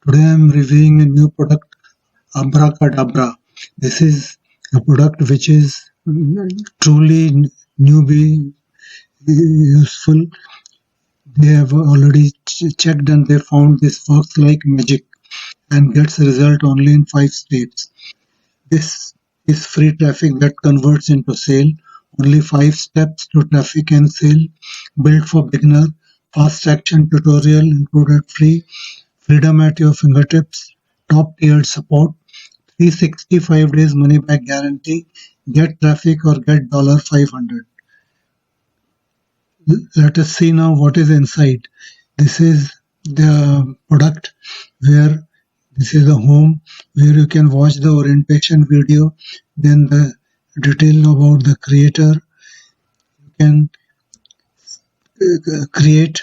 Today I'm reviewing a new product, Abracadabra. This is a product which is truly newbie useful. They have already checked and they found this works like magic and gets result only in 5 steps. This is free traffic that converts into sale. Only 5 steps to traffic and sale. Built for beginner. Fast action tutorial included free. Freedom at your fingertips. Top tiered support. 365 days money back guarantee. Get traffic or get $500. Let us see now what is inside. This is the product where this is the home where you can watch the orientation video, then the detail about the creator. You can create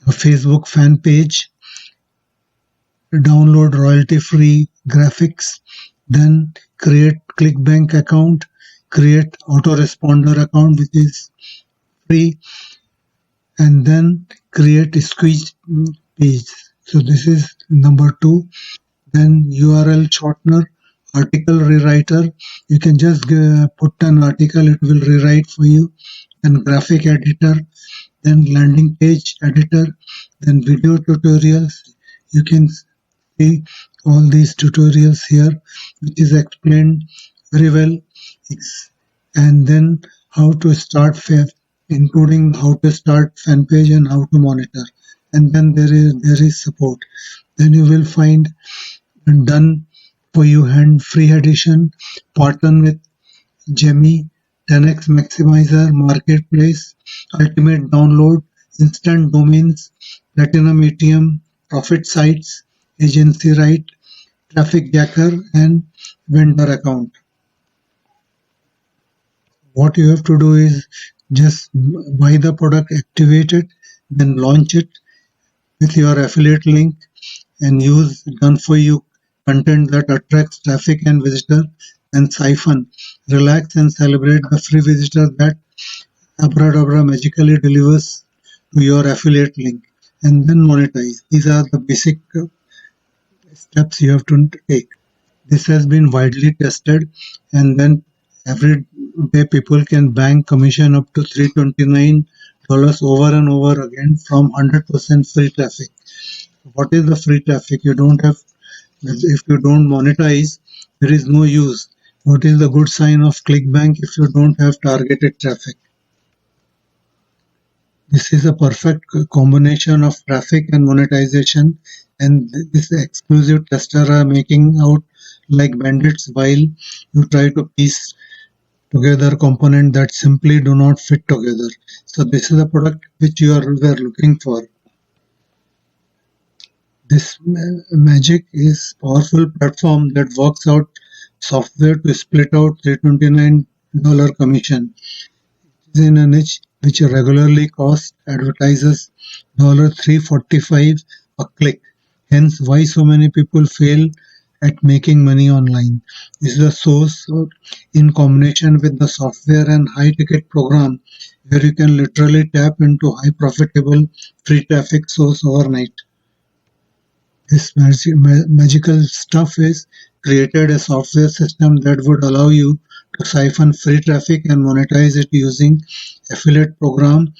a Facebook fan page, download royalty free graphics, then create ClickBank account, create autoresponder account which is free, and then create a squeeze page. So this is number 2. Then URL shortener, article rewriter. You can just put an article, it will rewrite for you. Then graphic editor, then landing page editor, then video tutorials. You can see all these tutorials here, which is explained very well. And then how to start including how to start fan page and how to monitor. And then there is support. Then you will find done for you hand free edition, partner with Gemmy, 10x maximizer, marketplace, ultimate download, instant domains, platinum ATM, profit sites, agency right, traffic jacker, and vendor account. What you have to do is just buy the product, activate it, then launch it with your affiliate link and use done for you content that attracts traffic and visitor, and siphon, relax and celebrate the free visitor that Abracadabra magically delivers to your affiliate link, and then monetize. These are the basic steps you have to take. This has been widely tested, and then every day people can bank commission up to $329 over and over again from 100% free traffic. What is the free traffic? You don't have, if you don't monetize, there is no use. What is the good sign of ClickBank if you don't have targeted traffic? This is a perfect combination of traffic and monetization, and this exclusive tester are making out like bandits while you try to piece together components that simply do not fit together. So this is a product which you were looking for. This magic is powerful platform that works out software to split out $329 commission. It is in a niche which regularly costs advertisers $345 a click. Hence why so many people fail at making money online. This is the source in combination with the software and high ticket program where you can literally tap into high profitable free traffic source overnight. This magical stuff is created a software system that would allow you to siphon free traffic and monetize it using affiliate program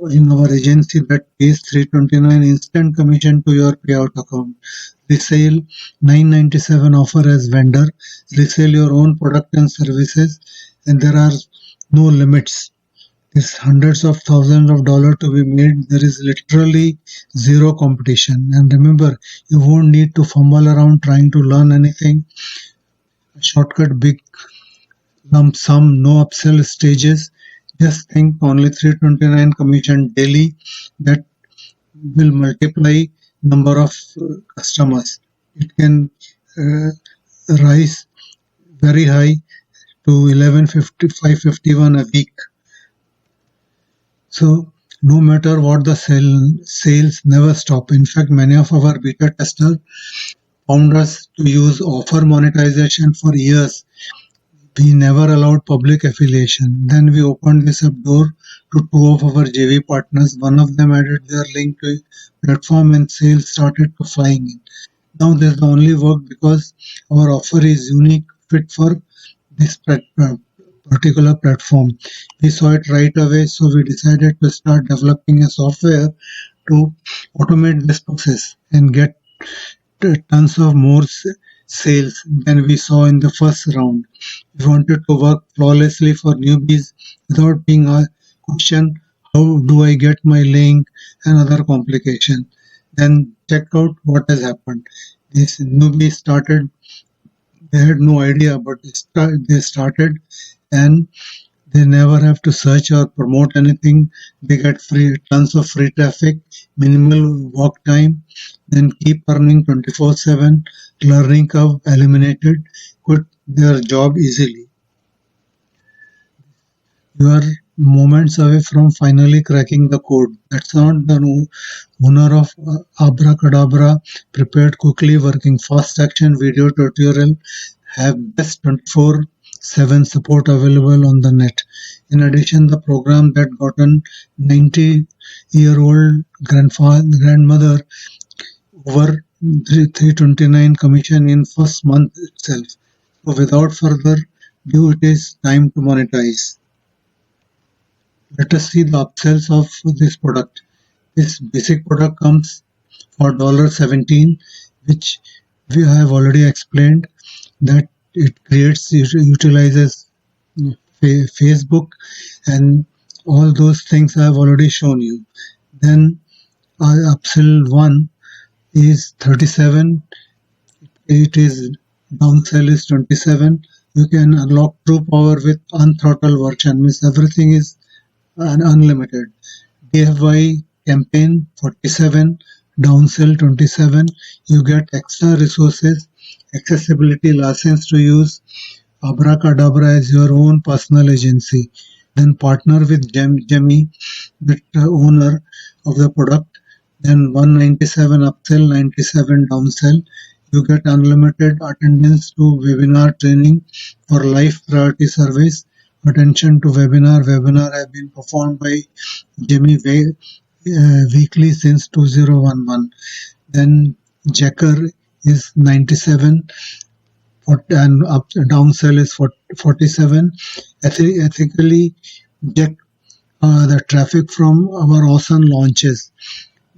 in our agency that pays $329 instant commission to your payout account. Resale $997 offer as vendor. Resell your own product and services, and there are no limits. There's hundreds of thousands of dollars to be made. There is literally zero competition. And remember, you won't need to fumble around trying to learn anything. Shortcut, big lump sum, no upsell stages. Just think only $329 commission daily that will multiply number of customers. It can rise very high to $11.51 a week. So no matter what the sales never stop. In fact, many of our beta testers found us to use offer monetization for years. We never allowed public affiliation. Then we opened this up door to 2 of our JV partners. One of them added their link to platform and sales started to flying in. Now this only work because our offer is unique, fit for this particular platform. We saw it right away, so we decided to start developing a software to automate this process and get tons of more sales than we saw in the first round. We wanted to work flawlessly for newbies without being a question, how do I get my link and other complication. Then check out what has happened. These newbies started, they had no idea, but they started, and they never have to search or promote anything. They get free tons of free traffic, minimal walk time, then keep earning 24/7, learning curve eliminated, quit their job easily. You are moments away from finally cracking the code. That's not the owner of Abracadabra, prepared quickly, working fast action video tutorial, have best 24/7 support available on the net. In addition, the program that got an 90-year-old grandmother over 329 commission in first month itself. So without further ado, it is time to monetize. Let us see the upsells of this product. This basic product comes for $17, which we have already explained that it utilizes Facebook, and all those things I have already shown you. Then upsell 1 is 37. It is downsell is 27. You can unlock true power with unthrottled version, means everything is unlimited. DFY campaign 47, downsell 27. You get extra resources, accessibility license to use Abracadabra as your own personal agency. Then partner with Jemmy, the owner of the product. Then 197 upsell, 97 downsell. You get unlimited attendance to webinar training for life priority service. Attention to webinar. Webinar have been performed by Jimmy weekly since 2011. Then Jacker is 97, and downsell is 47. Ethically check the traffic from our awesome launches.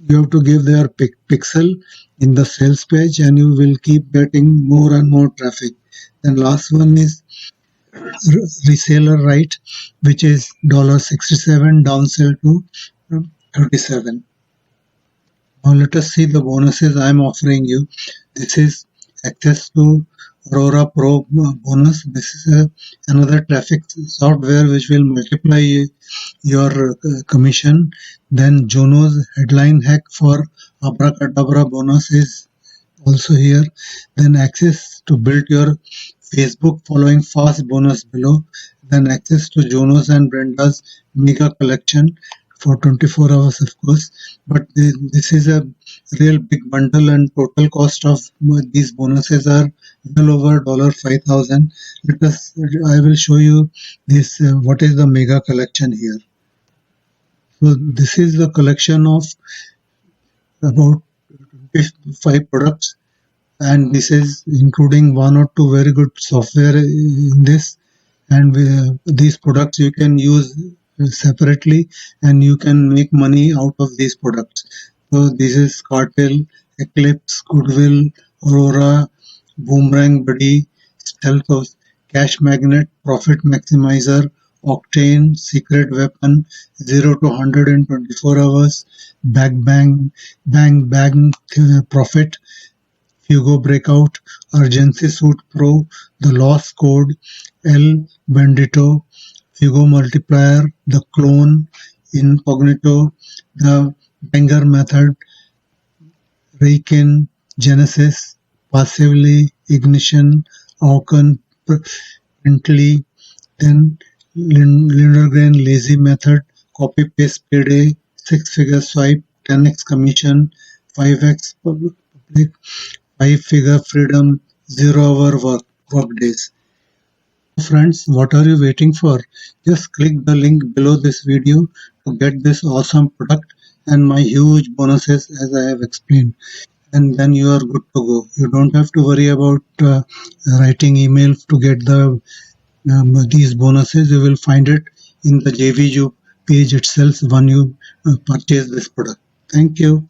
You have to give their pixel in the sales page, and you will keep getting more and more traffic. Then last one is reseller right, which is $67, downsell to 37. Now let us see the bonuses I am offering you. This is access to Aurora Pro bonus. This is another traffic software which will multiply your commission. Then Juno's headline hack for Abracadabra bonus is also here. Then access to build your Facebook following fast bonus below. Then access to Juno's and Brenda's mega collection for 24 hours, of course. But this is a real big bundle, and total cost of these bonuses are well over $5,000. I will show you this. What is the mega collection here? So this is the collection of about 25 products, and this is including one or two very good software in this. And these products you can use separately, and you can make money out of these products. So this is Cartel, Eclipse, Goodwill, Aurora, Boomerang Buddy, Stealth, Cash Magnet, Profit Maximizer, Octane, Secret Weapon, 0 to 100 in 24 hours, Bang Profit, Hugo Breakout, Urgency Suit Pro, The Lost Code, El Bandito, Hugo Multiplier, The Clone, Incognito, The Banger Method, Raikin, Genesis, Passively, Ignition, Auken, Printly, then Lindergrain, Lazy Method, Copy Paste Payday, 6-figure swipe, 10x commission, 5x public, 5-figure freedom, 0-hour work days. Friends, what are you waiting for? Just click the link below this video to get this awesome product and my huge bonuses as I have explained. and then you are good to go. You don't have to worry about writing email to get these bonuses. You will find it in the JVJU page itself when you purchase this product. Thank you.